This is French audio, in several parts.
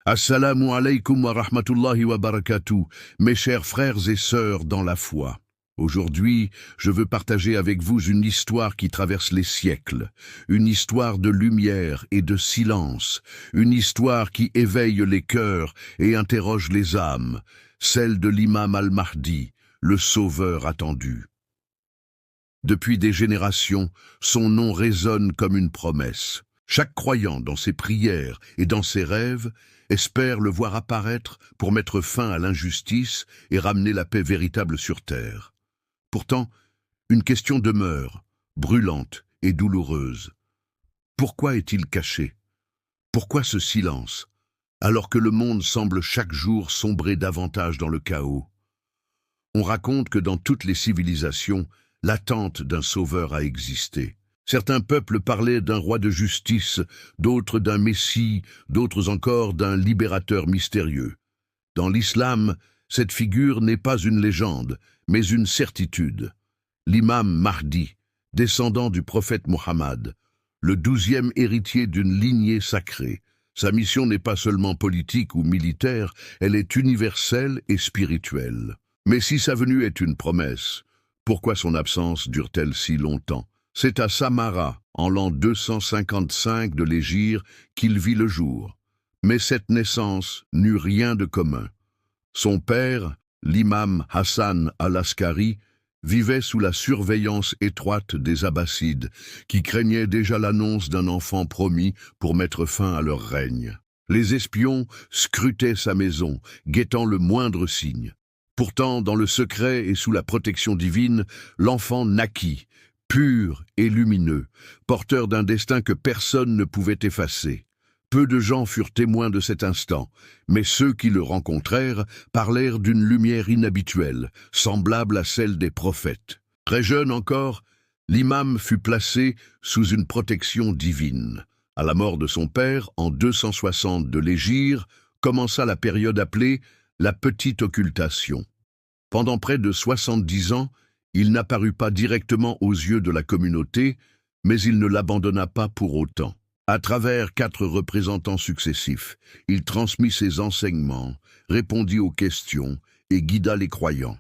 Assalamu alaikum wa rahmatullahi wa barakatuh, mes chers frères et sœurs dans la foi. Aujourd'hui, je veux partager avec vous une histoire qui traverse les siècles, une histoire de lumière et de silence, une histoire qui éveille les cœurs et interroge les âmes, celle de l'imam al-Mahdi, le sauveur attendu. Depuis des générations, son nom résonne comme une promesse. Chaque croyant, dans ses prières et dans ses rêves, espère le voir apparaître pour mettre fin à l'injustice et ramener la paix véritable sur terre. Pourtant, une question demeure, brûlante et douloureuse. Pourquoi est-il caché? Pourquoi ce silence, alors que le monde semble chaque jour sombrer davantage dans le chaos? On raconte que dans toutes les civilisations, l'attente d'un sauveur a existé. Certains peuples parlaient d'un roi de justice, d'autres d'un messie, d'autres encore d'un libérateur mystérieux. Dans l'islam, cette figure n'est pas une légende, mais une certitude. L'imam Mahdi, descendant du prophète Mohammed, le 12e héritier d'une lignée sacrée. Sa mission n'est pas seulement politique ou militaire, elle est universelle et spirituelle. Mais si sa venue est une promesse, pourquoi son absence dure-t-elle si longtemps? C'est à Samarra, en l'an 255 de l'Hégire, qu'il vit le jour. Mais cette naissance n'eut rien de commun. Son père, l'imam Hassan al-Askari, vivait sous la surveillance étroite des Abbassides, qui craignaient déjà l'annonce d'un enfant promis pour mettre fin à leur règne. Les espions scrutaient sa maison, guettant le moindre signe. Pourtant, dans le secret et sous la protection divine, l'enfant naquit, pur et lumineux, porteur d'un destin que personne ne pouvait effacer. Peu de gens furent témoins de cet instant, mais ceux qui le rencontrèrent parlèrent d'une lumière inhabituelle, semblable à celle des prophètes. Très jeune encore, l'imam fut placé sous une protection divine. À la mort de son père, en 260 de l'Hégire, commença la période appelée la petite occultation. Pendant près de 70 ans, il n'apparut pas directement aux yeux de la communauté, mais il ne l'abandonna pas pour autant. À travers 4 représentants successifs, il transmit ses enseignements, répondit aux questions et guida les croyants.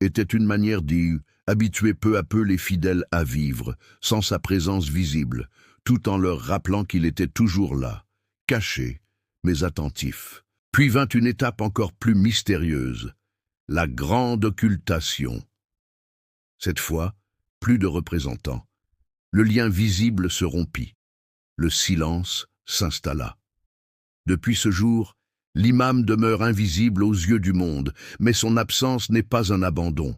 Était une manière d'habituer peu à peu les fidèles à vivre, sans sa présence visible, tout en leur rappelant qu'il était toujours là, caché, mais attentif. Puis vint une étape encore plus mystérieuse, la grande occultation. Cette fois, plus de représentants. Le lien visible se rompit. Le silence s'installa. Depuis ce jour, l'imam demeure invisible aux yeux du monde, mais son absence n'est pas un abandon.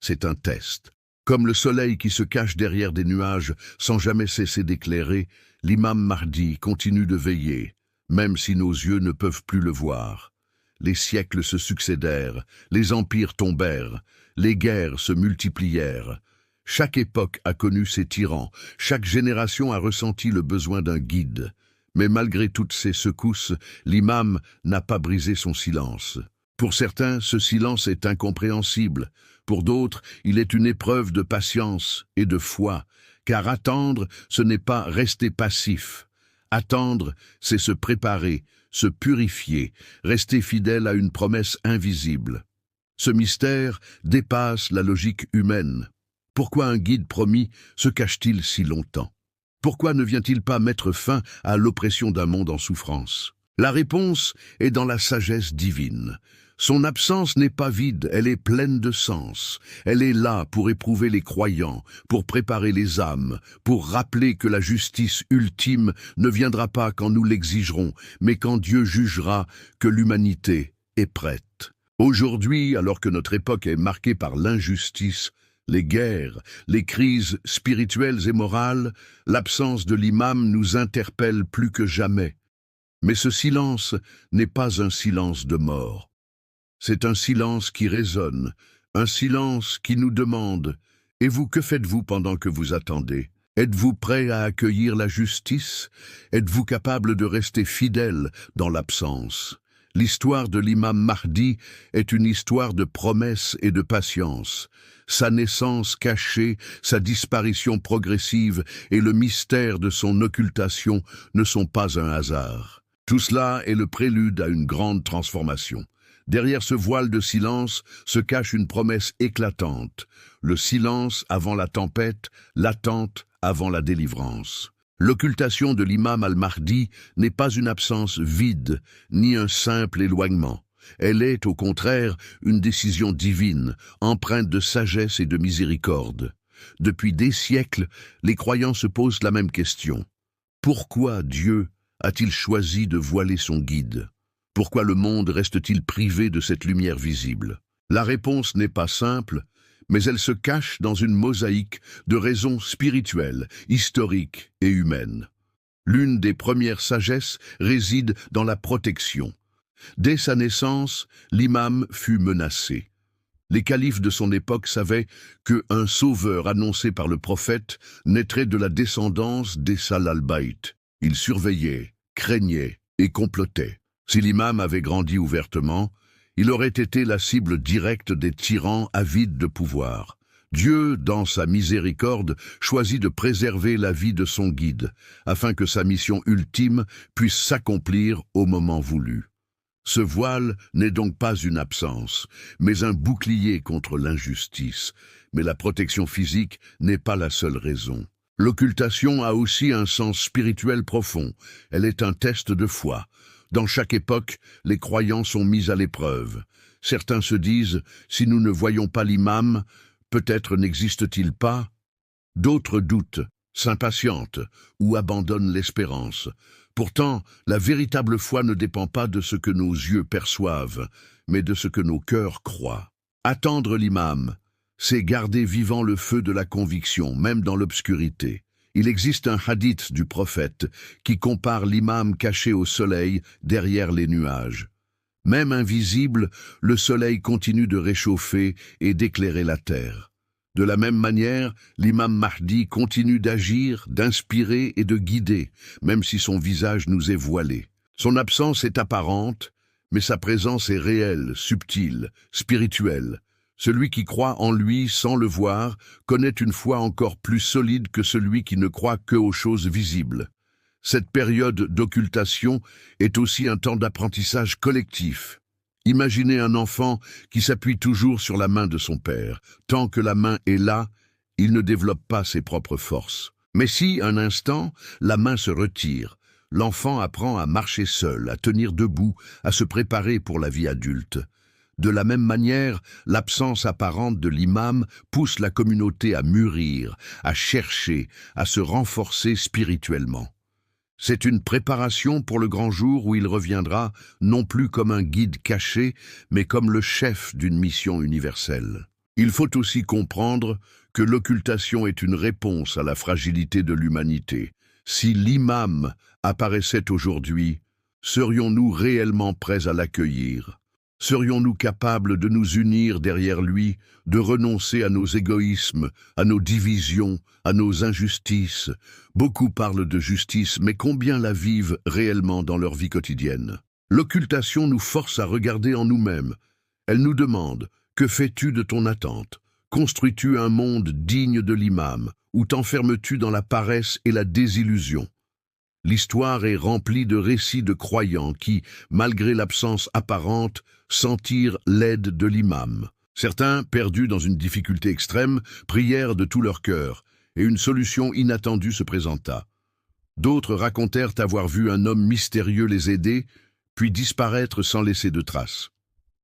C'est un test. Comme le soleil qui se cache derrière des nuages sans jamais cesser d'éclairer, l'imam Mahdi continue de veiller, même si nos yeux ne peuvent plus le voir. Les siècles se succédèrent, les empires tombèrent, les guerres se multiplièrent. Chaque époque a connu ses tyrans, chaque génération a ressenti le besoin d'un guide. Mais malgré toutes ces secousses, l'imam n'a pas brisé son silence. Pour certains, ce silence est incompréhensible. Pour d'autres, il est une épreuve de patience et de foi, car attendre, ce n'est pas rester passif. Attendre, c'est se préparer, se purifier, rester fidèle à une promesse invisible. Ce mystère dépasse la logique humaine. Pourquoi un guide promis se cache-t-il si longtemps? Pourquoi ne vient-il pas mettre fin à l'oppression d'un monde en souffrance? La réponse est dans la sagesse divine. Son absence n'est pas vide, elle est pleine de sens. Elle est là pour éprouver les croyants, pour préparer les âmes, pour rappeler que la justice ultime ne viendra pas quand nous l'exigerons, mais quand Dieu jugera que l'humanité est prête. Aujourd'hui, alors que notre époque est marquée par l'injustice, les guerres, les crises spirituelles et morales, l'absence de l'imam nous interpelle plus que jamais. Mais ce silence n'est pas un silence de mort. C'est un silence qui résonne, un silence qui nous demande « Et vous, que faites-vous pendant que vous attendez? Êtes-vous prêt à accueillir la justice? Êtes-vous capable de rester fidèle dans l'absence ?» L'histoire de l'imam Mahdi est une histoire de promesses et de patience. Sa naissance cachée, sa disparition progressive et le mystère de son occultation ne sont pas un hasard. Tout cela est le prélude à une grande transformation. Derrière ce voile de silence se cache une promesse éclatante. Le silence avant la tempête, l'attente avant la délivrance. L'occultation de l'imam al-Mahdi n'est pas une absence vide, ni un simple éloignement. Elle est, au contraire, une décision divine, empreinte de sagesse et de miséricorde. Depuis des siècles, les croyants se posent la même question. Pourquoi Dieu a-t-il choisi de voiler son guide? Pourquoi le monde reste-t-il privé de cette lumière visible? La réponse n'est pas simple, mais elle se cache dans une mosaïque de raisons spirituelles, historiques et humaines. L'une des premières sagesses réside dans la protection. Dès sa naissance, l'imam fut menacé. Les califes de son époque savaient qu'un sauveur annoncé par le prophète naîtrait de la descendance des Sal al-Bayt. Ils surveillaient, craignaient et complotaient. Si l'imam avait grandi ouvertement, il aurait été la cible directe des tyrans avides de pouvoir. Dieu, dans sa miséricorde, choisit de préserver la vie de son guide, afin que sa mission ultime puisse s'accomplir au moment voulu. Ce voile n'est donc pas une absence, mais un bouclier contre l'injustice. Mais la protection physique n'est pas la seule raison. L'occultation a aussi un sens spirituel profond. Elle est un test de foi. Dans chaque époque, les croyants sont mis à l'épreuve. Certains se disent, si nous ne voyons pas l'imam, peut-être n'existe-t-il pas? D'autres doutent, s'impatientent ou abandonnent l'espérance. Pourtant, la véritable foi ne dépend pas de ce que nos yeux perçoivent, mais de ce que nos cœurs croient. Attendre l'imam, c'est garder vivant le feu de la conviction, même dans l'obscurité. Il existe un hadith du prophète qui compare l'imam caché au soleil derrière les nuages. Même invisible, le soleil continue de réchauffer et d'éclairer la terre. De la même manière, l'imam Mahdi continue d'agir, d'inspirer et de guider, même si son visage nous est voilé. Son absence est apparente, mais sa présence est réelle, subtile, spirituelle. Celui qui croit en lui sans le voir connaît une foi encore plus solide que celui qui ne croit que aux choses visibles. Cette période d'occultation est aussi un temps d'apprentissage collectif. Imaginez un enfant qui s'appuie toujours sur la main de son père. Tant que la main est là, il ne développe pas ses propres forces. Mais si, un instant, la main se retire, l'enfant apprend à marcher seul, à tenir debout, à se préparer pour la vie adulte. De la même manière, l'absence apparente de l'imam pousse la communauté à mûrir, à chercher, à se renforcer spirituellement. C'est une préparation pour le grand jour où il reviendra non plus comme un guide caché, mais comme le chef d'une mission universelle. Il faut aussi comprendre que l'occultation est une réponse à la fragilité de l'humanité. Si l'imam apparaissait aujourd'hui, serions-nous réellement prêts à l'accueillir ? Serions-nous capables de nous unir derrière lui, de renoncer à nos égoïsmes, à nos divisions, à nos injustices? Beaucoup parlent de justice, mais combien la vivent réellement dans leur vie quotidienne? L'occultation nous force à regarder en nous-mêmes. Elle nous demande, que fais-tu de ton attente? Construis-tu un monde digne de l'imam, ou t'enfermes-tu dans la paresse et la désillusion? L'histoire est remplie de récits de croyants qui, malgré l'absence apparente, sentirent l'aide de l'imam. Certains, perdus dans une difficulté extrême, prièrent de tout leur cœur, et une solution inattendue se présenta. D'autres racontèrent avoir vu un homme mystérieux les aider, puis disparaître sans laisser de traces.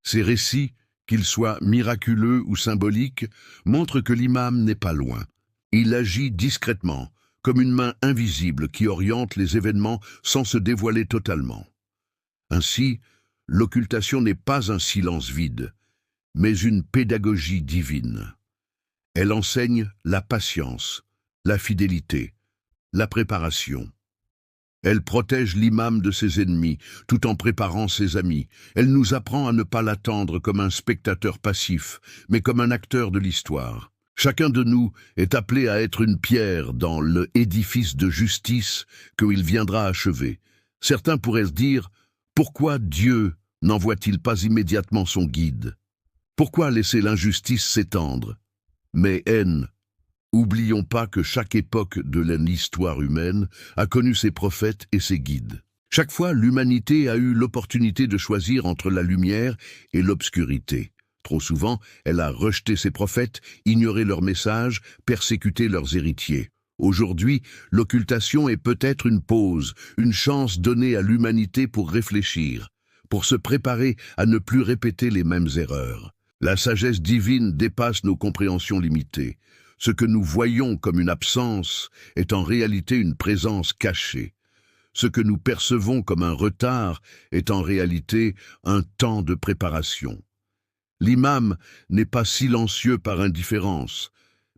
Ces récits, qu'ils soient miraculeux ou symboliques, montrent que l'imam n'est pas loin. Il agit discrètement, comme une main invisible qui oriente les événements sans se dévoiler totalement. Ainsi, l'occultation n'est pas un silence vide, mais une pédagogie divine. Elle enseigne la patience, la fidélité, la préparation. Elle protège l'imam de ses ennemis, tout en préparant ses amis. Elle nous apprend à ne pas l'attendre comme un spectateur passif, mais comme un acteur de l'histoire. Chacun de nous est appelé à être une pierre dans l'édifice de justice qu'il viendra achever. Certains pourraient se dire, pourquoi Dieu n'envoie-t-il pas immédiatement son guide? Pourquoi laisser l'injustice s'étendre? Mais haine, oublions pas que chaque époque de l'histoire humaine a connu ses prophètes et ses guides. Chaque fois, l'humanité a eu l'opportunité de choisir entre la lumière et l'obscurité. Trop souvent, elle a rejeté ses prophètes, ignoré leurs messages, persécuté leurs héritiers. Aujourd'hui, l'occultation est peut-être une pause, une chance donnée à l'humanité pour réfléchir, pour se préparer à ne plus répéter les mêmes erreurs. La sagesse divine dépasse nos compréhensions limitées. Ce que nous voyons comme une absence est en réalité une présence cachée. Ce que nous percevons comme un retard est en réalité un temps de préparation. L'imam n'est pas silencieux par indifférence,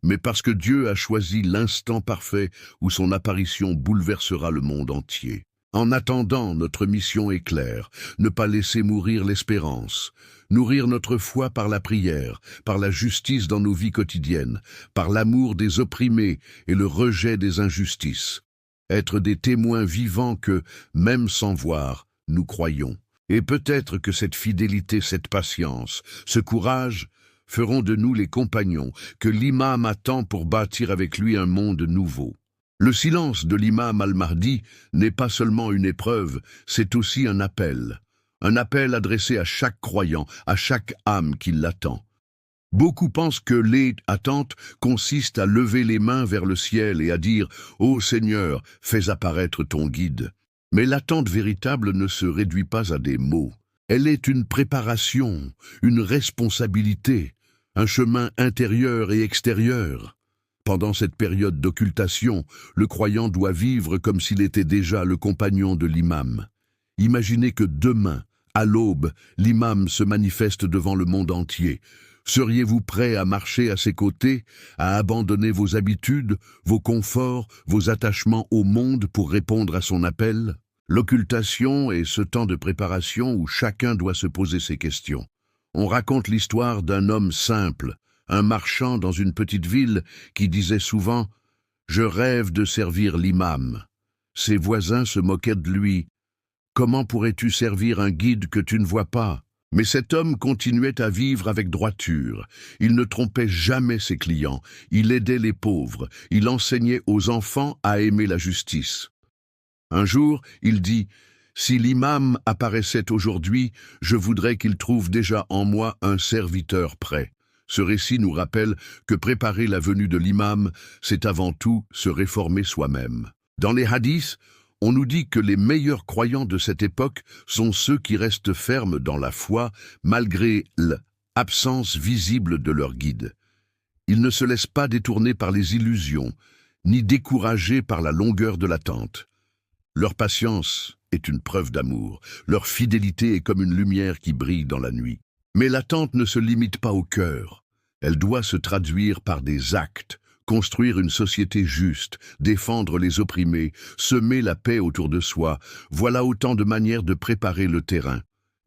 mais parce que Dieu a choisi l'instant parfait où son apparition bouleversera le monde entier. En attendant, notre mission est claire, ne pas laisser mourir l'espérance, nourrir notre foi par la prière, par la justice dans nos vies quotidiennes, par l'amour des opprimés et le rejet des injustices. Être des témoins vivants que, même sans voir, nous croyons. Et peut-être que cette fidélité, cette patience, ce courage feront de nous les compagnons que l'imam attend pour bâtir avec lui un monde nouveau. Le silence de l'imam al-Mahdi n'est pas seulement une épreuve, c'est aussi un appel adressé à chaque croyant, à chaque âme qui l'attend. Beaucoup pensent que l'attente consiste à lever les mains vers le ciel et à dire « Ô Seigneur, fais apparaître ton guide ». Mais l'attente véritable ne se réduit pas à des mots. Elle est une préparation, une responsabilité, un chemin intérieur et extérieur. Pendant cette période d'occultation, le croyant doit vivre comme s'il était déjà le compagnon de l'imam. Imaginez que demain, à l'aube, l'imam se manifeste devant le monde entier. Seriez-vous prêt à marcher à ses côtés, à abandonner vos habitudes, vos conforts, vos attachements au monde pour répondre à son appel? L'occultation est ce temps de préparation où chacun doit se poser ces questions. On raconte l'histoire d'un homme simple, un marchand dans une petite ville qui disait souvent « Je rêve de servir l'imam ». Ses voisins se moquaient de lui. « Comment pourrais-tu servir un guide que tu ne vois pas ?» Mais cet homme continuait à vivre avec droiture. Il ne trompait jamais ses clients. Il aidait les pauvres. Il enseignait aux enfants à aimer la justice. Un jour, il dit « Si l'imam apparaissait aujourd'hui, je voudrais qu'il trouve déjà en moi un serviteur prêt. » Ce récit nous rappelle que préparer la venue de l'imam, c'est avant tout se réformer soi-même. Dans les hadiths, on nous dit que les meilleurs croyants de cette époque sont ceux qui restent fermes dans la foi malgré l'absence visible de leur guide. Ils ne se laissent pas détourner par les illusions, ni découragés par la longueur de l'attente. Leur patience est une preuve d'amour, leur fidélité est comme une lumière qui brille dans la nuit. Mais l'attente ne se limite pas au cœur, elle doit se traduire par des actes. Construire une société juste, défendre les opprimés, semer la paix autour de soi, voilà autant de manières de préparer le terrain.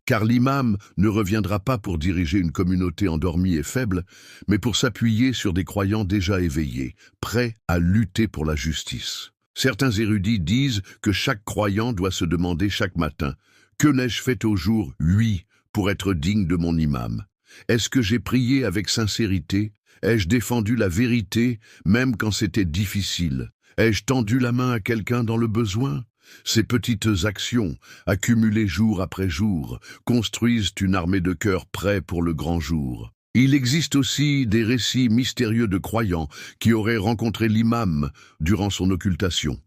Car l'imam ne reviendra pas pour diriger une communauté endormie et faible, mais pour s'appuyer sur des croyants déjà éveillés, prêts à lutter pour la justice. Certains érudits disent que chaque croyant doit se demander chaque matin « Que n'ai-je fait au jour, oui, pour être digne de mon imam? Est-ce que j'ai prié avec sincérité ? Ai-je défendu la vérité, même quand c'était difficile? Ai-je tendu la main à quelqu'un dans le besoin? Ces petites actions, accumulées jour après jour, construisent une armée de cœurs prêts pour le grand jour. Il existe aussi des récits mystérieux de croyants qui auraient rencontré l'imam durant son occultation.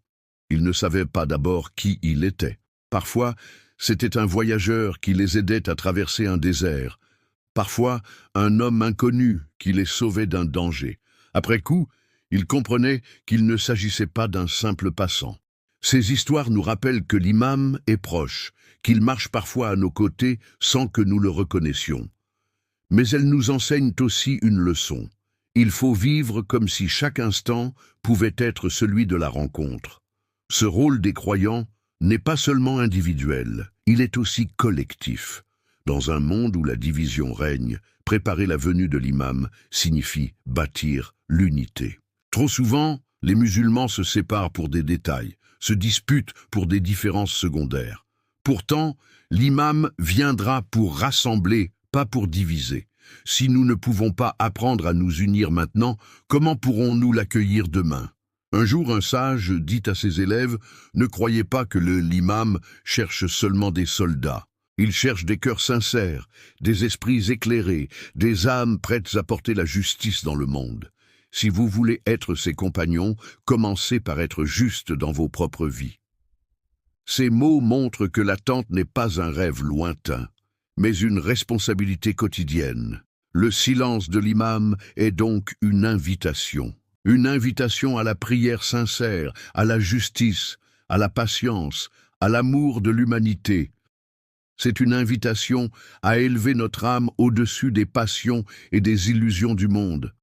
Ils ne savaient pas d'abord qui il était. Parfois, c'était un voyageur qui les aidait à traverser un désert. Parfois, un homme inconnu qui les sauvait d'un danger. Après coup, ils comprenaient qu'il ne s'agissait pas d'un simple passant. Ces histoires nous rappellent que l'imam est proche, qu'il marche parfois à nos côtés sans que nous le reconnaissions. Mais elles nous enseignent aussi une leçon. Il faut vivre comme si chaque instant pouvait être celui de la rencontre. Ce rôle des croyants n'est pas seulement individuel, il est aussi collectif. Dans un monde où la division règne, préparer la venue de l'imam signifie bâtir l'unité. Trop souvent, les musulmans se séparent pour des détails, se disputent pour des différences secondaires. Pourtant, l'imam viendra pour rassembler, pas pour diviser. Si nous ne pouvons pas apprendre à nous unir maintenant, comment pourrons-nous l'accueillir demain? Un jour, un sage dit à ses élèves, « Ne croyez pas que l'imam cherche seulement des soldats. Il cherche des cœurs sincères, des esprits éclairés, des âmes prêtes à porter la justice dans le monde. Si vous voulez être ses compagnons, commencez par être juste dans vos propres vies. » Ces mots montrent que l'attente n'est pas un rêve lointain, mais une responsabilité quotidienne. Le silence de l'imam est donc une invitation à la prière sincère, à la justice, à la patience, à l'amour de l'humanité. C'est une invitation à élever notre âme au-dessus des passions et des illusions du monde.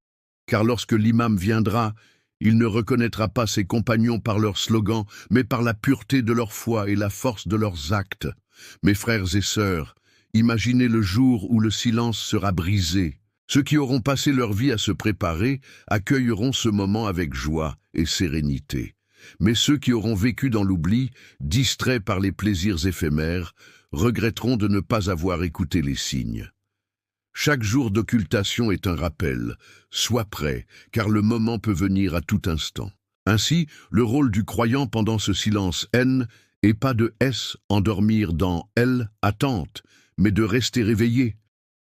Car lorsque l'imam viendra, il ne reconnaîtra pas ses compagnons par leurs slogans, mais par la pureté de leur foi et la force de leurs actes. Mes frères et sœurs, imaginez le jour où le silence sera brisé. Ceux qui auront passé leur vie à se préparer accueilleront ce moment avec joie et sérénité. Mais ceux qui auront vécu dans l'oubli, distraits par les plaisirs éphémères, regretteront de ne pas avoir écouté les signes. Chaque jour d'occultation est un rappel. Sois prêt, car le moment peut venir à tout instant. Ainsi, le rôle du croyant pendant ce silence N est pas de S, endormir dans L, attente, mais de rester éveillé.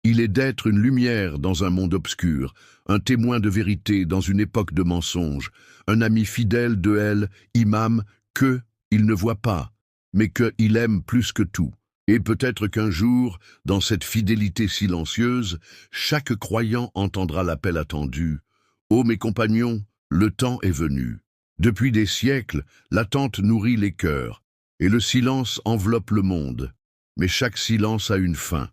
Il est d'être une lumière dans un monde obscur, un témoin de vérité dans une époque de mensonges, un ami fidèle de L, imam, que il ne voit pas, mais qu'il aime plus que tout. Et peut-être qu'un jour, dans cette fidélité silencieuse, chaque croyant entendra l'appel attendu. « Ô mes compagnons, le temps est venu. » Depuis des siècles, l'attente nourrit les cœurs, et le silence enveloppe le monde. Mais chaque silence a une fin.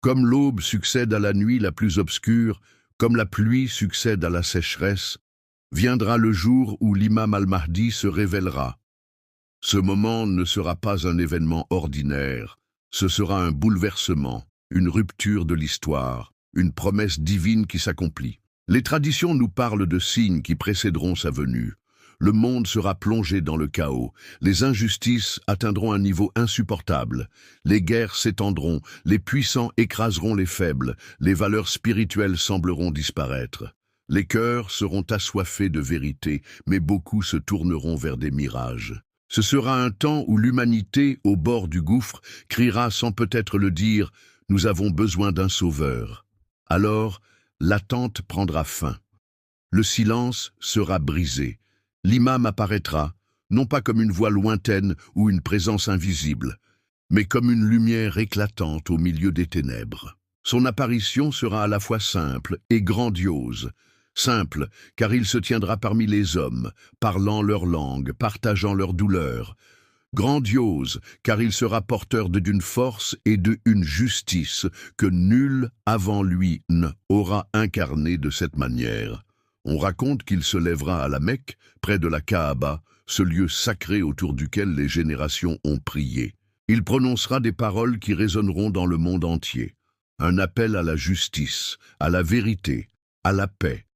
Comme l'aube succède à la nuit la plus obscure, comme la pluie succède à la sécheresse, viendra le jour où l'imam al-Mahdi se révélera. Ce moment ne sera pas un événement ordinaire, ce sera un bouleversement, une rupture de l'histoire, une promesse divine qui s'accomplit. Les traditions nous parlent de signes qui précéderont sa venue. Le monde sera plongé dans le chaos, les injustices atteindront un niveau insupportable, les guerres s'étendront, les puissants écraseront les faibles, les valeurs spirituelles sembleront disparaître. Les cœurs seront assoiffés de vérité, mais beaucoup se tourneront vers des mirages. Ce sera un temps où l'humanité, au bord du gouffre, criera sans peut-être le dire « Nous avons besoin d'un sauveur ». Alors, l'attente prendra fin. Le silence sera brisé. L'imam apparaîtra, non pas comme une voix lointaine ou une présence invisible, mais comme une lumière éclatante au milieu des ténèbres. Son apparition sera à la fois simple et grandiose. Simple, car il se tiendra parmi les hommes, parlant leur langue, partageant leur douleur. Grandiose, car il sera porteur d'une force et d'une justice que nul avant lui n'aura incarné de cette manière. On raconte qu'il se lèvera à la Mecque, près de la Kaaba, ce lieu sacré autour duquel les générations ont prié. Il prononcera des paroles qui résonneront dans le monde entier. Un appel à la justice, à la vérité, à la paix.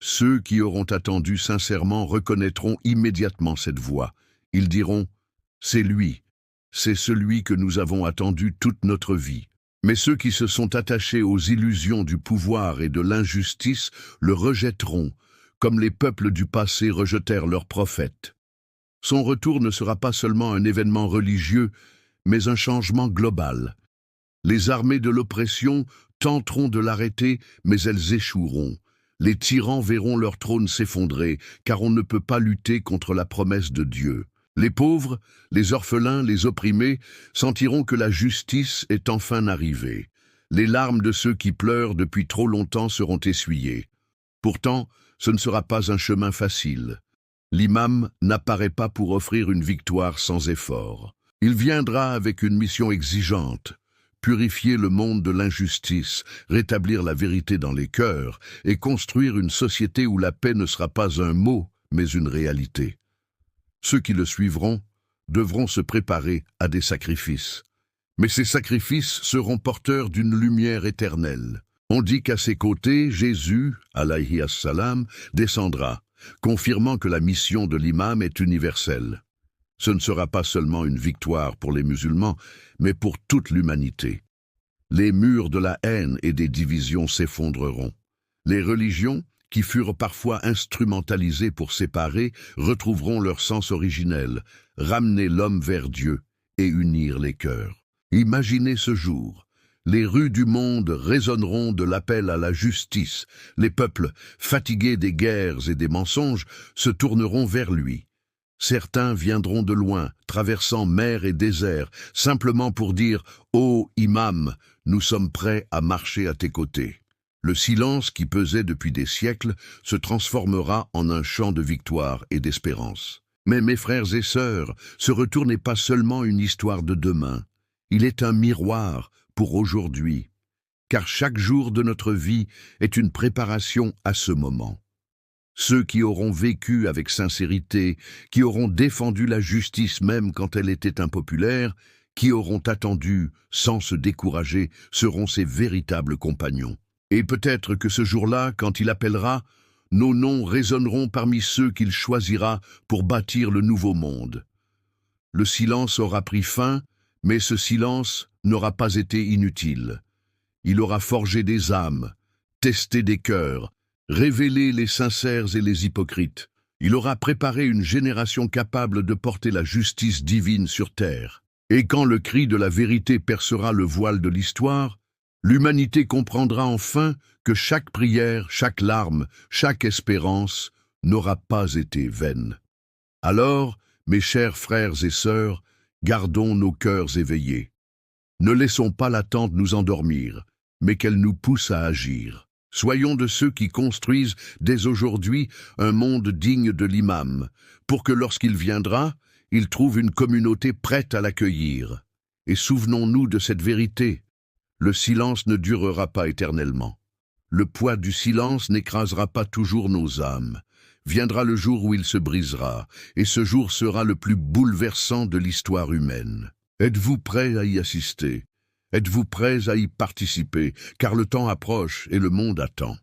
Ceux qui auront attendu sincèrement reconnaîtront immédiatement cette voix. Ils diront « C'est lui, c'est celui que nous avons attendu toute notre vie ». Mais ceux qui se sont attachés aux illusions du pouvoir et de l'injustice le rejetteront, comme les peuples du passé rejetèrent leurs prophètes. Son retour ne sera pas seulement un événement religieux, mais un changement global. Les armées de l'oppression tenteront de l'arrêter, mais elles échoueront. Les tyrans verront leur trône s'effondrer, car on ne peut pas lutter contre la promesse de Dieu. Les pauvres, les orphelins, les opprimés sentiront que la justice est enfin arrivée. Les larmes de ceux qui pleurent depuis trop longtemps seront essuyées. Pourtant, ce ne sera pas un chemin facile. L'imam n'apparaît pas pour offrir une victoire sans effort. Il viendra avec une mission exigeante, purifier le monde de l'injustice, rétablir la vérité dans les cœurs et construire une société où la paix ne sera pas un mot, mais une réalité. Ceux qui le suivront devront se préparer à des sacrifices. Mais ces sacrifices seront porteurs d'une lumière éternelle. On dit qu'à ses côtés, Jésus, alayhi as-salam, descendra, confirmant que la mission de l'imam est universelle. Ce ne sera pas seulement une victoire pour les musulmans, mais pour toute l'humanité. Les murs de la haine et des divisions s'effondreront. Les religions, qui furent parfois instrumentalisés pour séparer, retrouveront leur sens originel, ramener l'homme vers Dieu et unir les cœurs. Imaginez ce jour. Les rues du monde résonneront de l'appel à la justice. Les peuples, fatigués des guerres et des mensonges, se tourneront vers lui. Certains viendront de loin, traversant mer et désert, simplement pour dire « Ô imam, nous sommes prêts à marcher à tes côtés ». Le silence qui pesait depuis des siècles se transformera en un chant de victoire et d'espérance. Mais mes frères et sœurs, ce retour n'est pas seulement une histoire de demain. Il est un miroir pour aujourd'hui, car chaque jour de notre vie est une préparation à ce moment. Ceux qui auront vécu avec sincérité, qui auront défendu la justice même quand elle était impopulaire, qui auront attendu sans se décourager, seront ses véritables compagnons. Et peut-être que ce jour-là, quand il appellera, nos noms résonneront parmi ceux qu'il choisira pour bâtir le nouveau monde. Le silence aura pris fin, mais ce silence n'aura pas été inutile. Il aura forgé des âmes, testé des cœurs, révélé les sincères et les hypocrites. Il aura préparé une génération capable de porter la justice divine sur terre. Et quand le cri de la vérité percera le voile de l'histoire, l'humanité comprendra enfin que chaque prière, chaque larme, chaque espérance n'aura pas été vaine. Alors, mes chers frères et sœurs, gardons nos cœurs éveillés. Ne laissons pas l'attente nous endormir, mais qu'elle nous pousse à agir. Soyons de ceux qui construisent dès aujourd'hui un monde digne de l'imam, pour que lorsqu'il viendra, il trouve une communauté prête à l'accueillir. Et souvenons-nous de cette vérité. Le silence ne durera pas éternellement. Le poids du silence n'écrasera pas toujours nos âmes. Viendra le jour où il se brisera, et ce jour sera le plus bouleversant de l'histoire humaine. Êtes-vous prêts à y assister? Êtes-vous prêts à y participer? Car le temps approche et le monde attend.